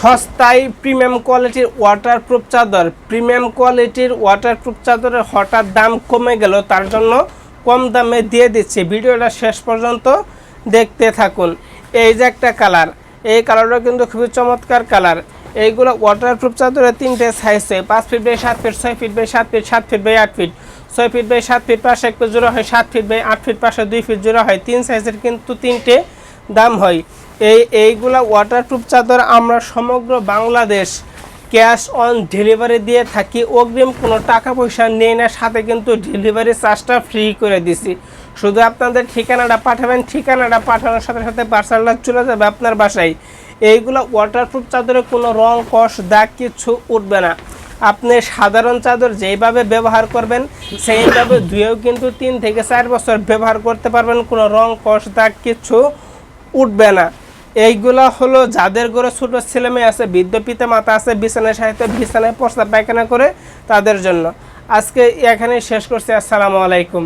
সস্তায় প্রিমিয়াম কোয়ালিটির ওয়াটারপ্রুফ চাদর। প্রিমিয়াম কোয়ালিটির ওয়াটারপ্রুফ চাদরের হঠাৎ দাম কমে গেল, তার জন্য কম দামে দিয়ে দিচ্ছি। ভিডিওটা শেষ পর্যন্ত দেখতে থাকুন। এই যে একটা কালার, এই কালারটা কিন্তু খুবই চমৎকার কালার। এইগুলো ওয়াটারপ্রুফ চাদরের তিনটে সাইজ হয়, 5 feet by 7 feet, 6 feet by 7 feet, 7 feet by 8 feet, 6 feet by 7 feet পাশে এক জোড়া হয়, 7 ফিট বাই 8 ফিট পাশে 2 ফিট জোড়া হয়। 3 সাইজের কিন্তু তিনটে দাম হয়। এইগুলা ওয়াটারপ্রুফ চাদর আমরা সমগ্র বাংলাদেশ ক্যাশ অন ডেলিভারি দিয়ে থাকি। অগ্রিম কোনো টাকা পয়সা নেই না, সাথে কিন্তু ডেলিভারি চার্জটা ফ্রি করে দিছি। শুধু আপনাদের ঠিকানাটা পাঠাবেন, ঠিকানাটা পাঠানোর সাথে সাথে পার্সেলটা চলে যাবে আপনার বাসায়। এইগুলো ওয়াটারপ্রুফ চাদরে কোনো রং কষ দাগ কিছু উঠবে না। আপনি সাধারণ চাদর যেইভাবে ব্যবহার করবেন সেইভাবে ধুয়েও কিন্তু 3 থেকে 4 বছর ব্যবহার করতে পারবেন, কোনো রং কষ দাগ কিছু উঠবে না। এইগুলা হলো যাদের ঘরে ছোটো ছেলেমেয়ে আছে, বৃদ্ধ পিতা মাতা আছে, বিছানায় সাহিত্য বিছানায় প্রস্তাব পায়খানা করে, তাদের জন্য। আজকে এখানে শেষ করছি। আসসালামু আলাইকুম।